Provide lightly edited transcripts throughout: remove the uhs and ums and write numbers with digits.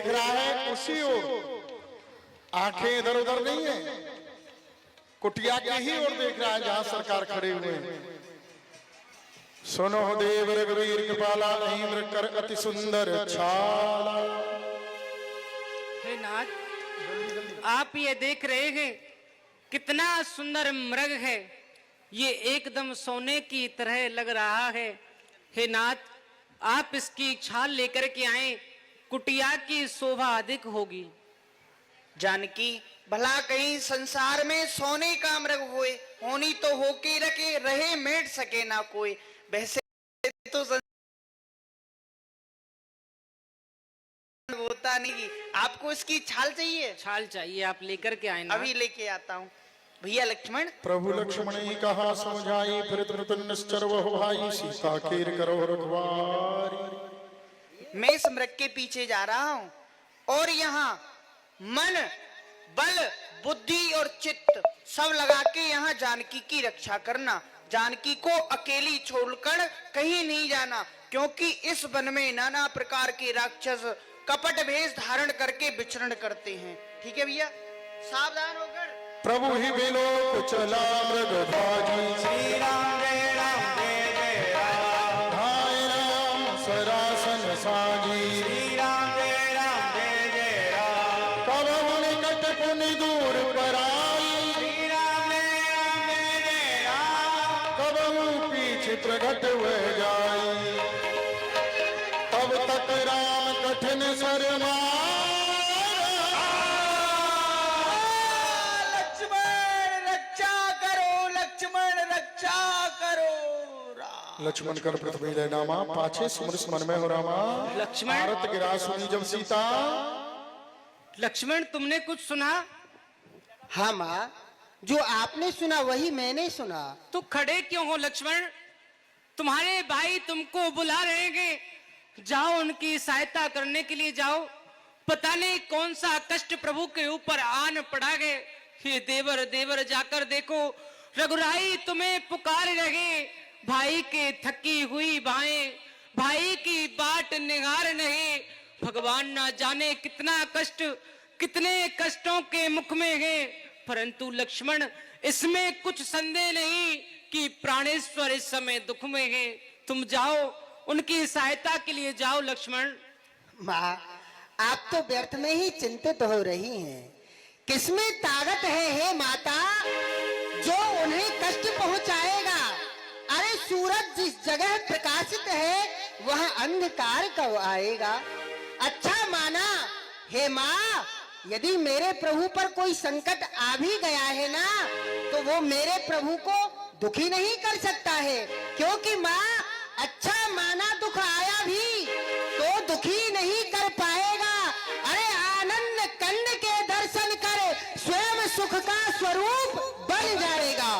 देख रहा है उसी ओर, आंखें इधर उधर नहीं है, कुटिया के ही ओर देख रहा है जहां सरकार खड़े हुए हैं। सुनो देव रघुवीर कृपाला नहीं मृग कर अति सुंदर छाला। हे नाथ, आप ये देख रहे हैं कितना सुंदर मृग है, ये एकदम सोने की तरह लग रहा है। हे नाथ, आप इसकी छाल लेकर के आए, कुटिया की शोभा अधिक होगी। जानकी, भला कहीं संसार में सोने का मृग होए, होनी तो होके रखे रहे मेट सके ना कोई। वैसे तो होता नहीं। आपको इसकी छाल चाहिए? छाल चाहिए, आप लेकर के आए ना। अभी लेके आता हूँ। भैया लक्ष्मण। प्रभु लक्ष्मण ही कहा समझाई, फिर निश्चर वह भाई, सीता कीर करो रखवारी। मैं इस मृग के पीछे जा रहा हूँ और यहाँ मन, बल, बुद्धि और चित्त सब लगा के यहाँ जानकी की रक्षा करना। जानकी को अकेली छोड़कर कहीं नहीं जाना, क्योंकि इस वन में नाना प्रकार के राक्षस कपट भेष धारण करके विचरण करते हैं। ठीक है भैया, सावधान होकर। प्रभु ही बेलो चला मृग भाजी, श्री राम जय राम जय जय राम, हाय राम सरासन साजी, श्री राम जय जय राम, कब निकट पुनि दूर पराई, श्री राम जय जय राम, कब पीछे प्रगट वह जाई, तब तक राम कठिन शर्मा। लक्ष्मण कर पृथ्वी ले नामा, पाछे सुमर स्मर में हो रामा। लक्ष्मण, भारत गिरा सुनी जब सीता। लक्ष्मण, तुमने कुछ सुना? हाँ माँ, जो आपने सुना वही मैंने सुना। तो खड़े क्यों हो लक्ष्मण? तुम्हारे भाई तुमको बुला रहे हैं, जाओ उनकी सहायता करने के लिए जाओ। पता नहीं कौन सा कष्ट प्रभु के ऊपर आन पड़ा है। ये देवर देवर जाकर देखो, रघुराई तुम्हें पुकार रहे। भाई के थकी हुई बाहें, भाई की बाट निगार नहीं। भगवान ना जाने कितना कष्ट, कितने कष्टों के मुख में है। परंतु लक्ष्मण, इसमें कुछ संदेह नहीं कि प्राणेश्वर इस समय दुख में है। तुम जाओ, उनकी सहायता के लिए जाओ लक्ष्मण। माँ, आप तो व्यर्थ में ही चिंतित हो रही हैं। किसमें ताकत है हे माता, जो उन्हें कष्ट पहुंचाएगा? अरे सूरज जिस जगह प्रकाशित है वह अंधकार कब आएगा? अच्छा माना हे माँ, यदि मेरे प्रभु पर कोई संकट आ भी गया है ना, तो वो मेरे प्रभु को दुखी नहीं कर सकता है, क्योंकि माँ अच्छा माना दुख आया भी तो दुखी नहीं कर पाएगा। अरे आनंद कंद के दर्शन कर स्वयं सुख का स्वरूप बन जाएगा।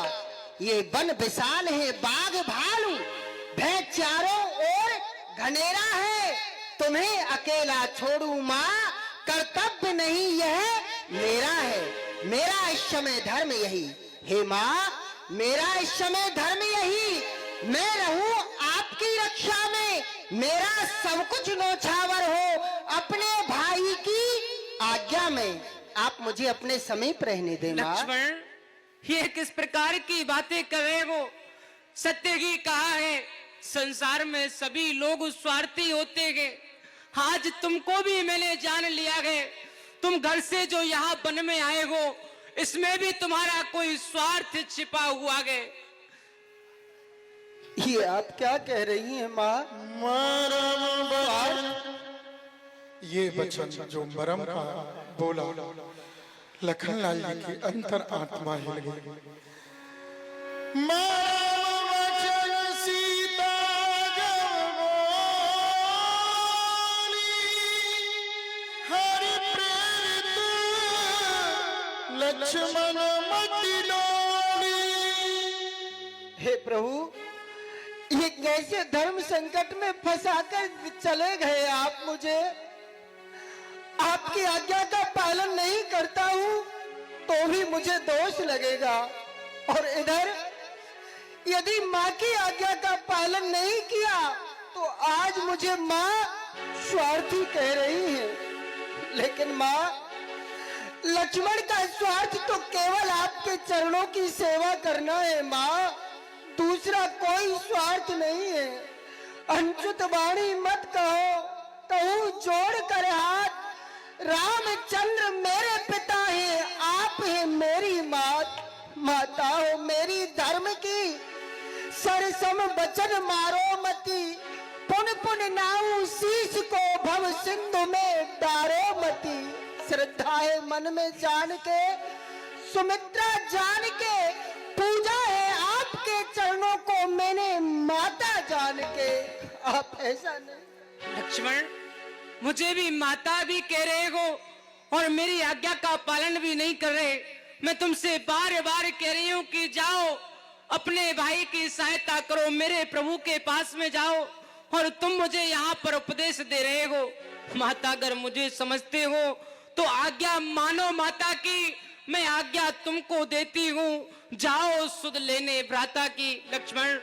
ये वन विशाल है, बाग भालू भय चारों ओर घनेरा है। तुम्हें अकेला छोड़ू माँ, कर्तव्य नहीं यह मेरा है। मेरा इस समय धर्म यही, हे माँ, मेरा इस समय धर्म यही। मैं रहूं आपकी रक्षा में, मेरा सब कुछ नौछावर हो अपने भाई की आज्ञा में। आप मुझे अपने समीप रहने दें माँ। लक्ष्मण, ये किस प्रकार की बातें कर रहे हो? सत्य ही कहा है, संसार में सभी लोग स्वार्थी होते हैं। आज तुमको भी मैंने जान लिया है। तुम घर से जो यहाँ वन में आए हो, इसमें भी तुम्हारा कोई स्वार्थ छिपा हुआ है। ये आप क्या कह रही हैं माँ? मरम बचन, ये वचन जो मरम का बोला, लखन लाल जी की अंतर आत्मा हिल गई। मरम वचन सीता जब बोली, हरि प्रेरित लक्ष्मण मति लोड़ी। हे प्रभु, ये कैसे धर्म संकट में फंसाकर चले गए आप मुझे? आपकी आज्ञा का पालन नहीं करता हूँ तो भी मुझे दोष लगेगा, और इधर यदि माँ की आज्ञा का पालन नहीं किया तो आज मुझे माँ स्वार्थी कह रही है। लेकिन माँ, लक्ष्मण का स्वार्थ तो केवल आपके चरणों की सेवा करना है माँ, दूसरा कोई स्वार्थ नहीं है। अनचुत वाणी मत कहो, कहूँ जोड़ कर हाथ, रामचंद्र मेरे पिता हैं, आप हैं मेरी माता हो मेरी धर्म की, सरसम बचन मारो मती, पुन पुन नाऊ शीश को भव सिंधु में डारो मती। श्रद्धा है मन में जान के, सुमित्रा जान के, पूजा है आपके चरणों को मैंने माता जान के। आप ऐसा नहीं। लक्ष्मण, मुझे भी माता भी कह रहे हो और मेरी आज्ञा का पालन भी नहीं कर रहे। मैं तुमसे बार बार कह रही हूँ कि जाओ अपने भाई की सहायता करो, मेरे प्रभु के पास में जाओ, और तुम मुझे यहाँ पर उपदेश दे रहे हो। माता, अगर मुझे समझते हो तो आज्ञा मानो माता की, मैं आज्ञा तुमको देती हूँ, जाओ सुध लेने भ्राता की। लक्ष्मण,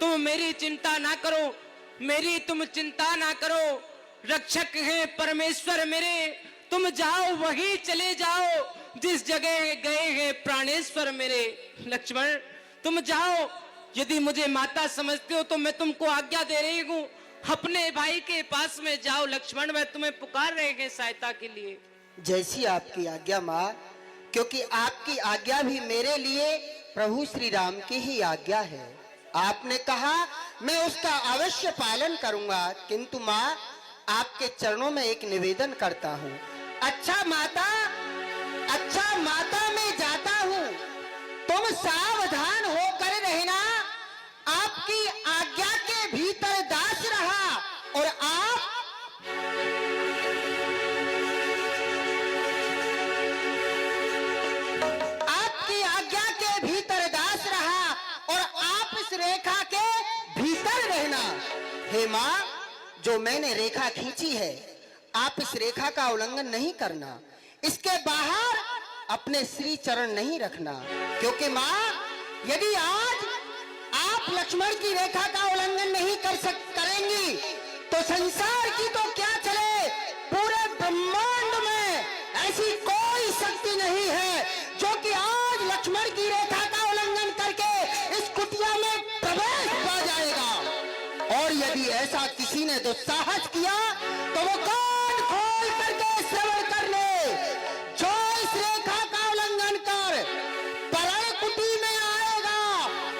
तुम मेरी चिंता ना करो, मेरी तुम चिंता ना करो, रक्षक हैं परमेश्वर मेरे, तुम जाओ वहीं चले जाओ जिस जगह गए हैं प्राणेश्वर मेरे। लक्ष्मण, तुम जाओ, यदि मुझे माता समझते हो तो मैं तुमको आज्ञा दे रही हूँ, अपने भाई के पास में जाओ। लक्ष्मण, मैं तुम्हें पुकार रहे हैं सहायता के लिए। जैसी आपकी आज्ञा माँ, क्योंकि आपकी आज्ञा भी मेरे लिए प्रभु श्री राम की ही आज्ञा है। आपने कहा मैं उसका अवश्य पालन करूंगा, किंतु माँ आपके चरणों में एक निवेदन करता हूँ। अच्छा माता मैं जाता हूँ, तुम सावधान होकर रहना, आपकी आज्ञा के भीतर दास रहा, और आपकी आज्ञा के भीतर दास रहा, और आप इस रेखा के भीतर रहना। हे माँ, जो मैंने रेखा खींची है, आप इस रेखा का उल्लंघन नहीं करना, इसके बाहर अपने श्री चरण नहीं रखना, क्योंकि माँ यदि आज आप लक्ष्मण की रेखा का उल्लंघन नहीं करेंगी तो संसार की तो क्या चले, पूरे ब्रह्मांड में ऐसी कोई शक्ति नहीं है जो कि आज लक्ष्मण की रेखा का उल्लंघन करके इस कुटिया में प्रवेश पा जाएगा। और यदि ऐसा किसी ने दुस्साहस किया तो वो कान खोल करके श्रवण कर ले, जो इस रेखा का उल्लंघन कर परल कुटी में आएगा,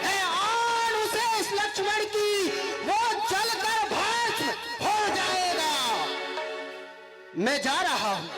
है आन उसे इस लक्ष्मण की, वो जलकर भस्म हो जाएगा। मैं जा रहा हूं।